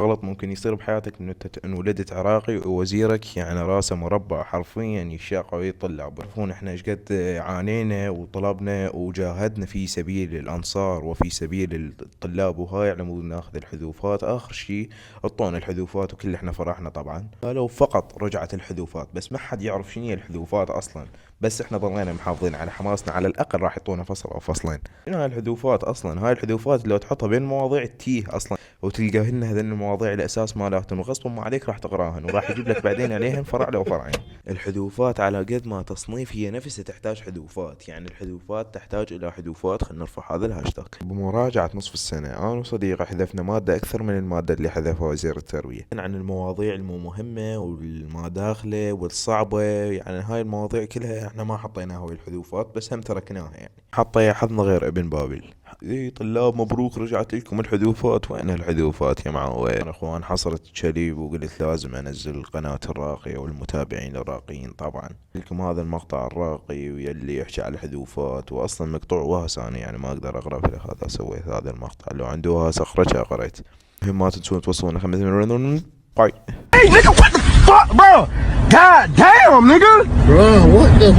غلط ممكن يصير بحياتك انه انت انولدت عراقي ووزيرك يعني راسه مربع حرفيا يشاق عليه الطلاب. عرفون احنا ايش قد عانينا وطلبنا وجاهدنا في سبيل الانصار وفي سبيل الطلاب، وهاي على مود ناخذ الحذوفات. اخر شي اعطونا الحذوفات وكل احنا فرحنا طبعا. قالوا فقط رجعت الحذوفات، بس ما حد يعرف شنو هي الحذوفات اصلا. بس احنا ظلينا محافظين على حماسنا، على الاقل راح يعطونا فصل او فصلين. شنو هاي الحذوفات اصلا؟ هاي الحذوفات لو تحطها بين مواضيع التيه اصلا وتلقاهن هذن المواضيع الاساس مالاتهم، وغصبا ما عليك راح تقراهن وراح يجيب لك بعدين عليهن فرع لو فرعين. الحذوفات على قد ما تصنيف هي نفسها تحتاج حذوفات، يعني الحذوفات تحتاج الى حذوفات. خلينا نرفع هذا الهاشتاج. بمراجعة نصف السنة انا وصديقي حذفنا مادة اكثر من المادة اللي حذفها وزير التربية، عن المواضيع المو مهمة والما داخلة والصعبة. يعني هاي المواضيع كلها احنا ما حطيناها ويا الحذوفات، بس هم تركناها. يعني حطي حظنا غير ابن بابل. اي طلاب مبروك رجعت لكم الحذوفات. وين الحذوفات يا معود؟ انا اخوان حصلت شليب وقلت لازم انزل قناة الراقية والمتابعين الراقيين طبعا لكم هذا المقطع الراقي ويلي يحكي على الحذوفات. واصلا مقطوع وهس انا يعني ما اقدر اقرا في هذا، سويت هذا المقطع لو عنده وهس اخرجها قريت. المهم ما تنسون توصلونا 5 باي. Hey, nigga, what the fuck, bro? God damn, nigga. Bro, what the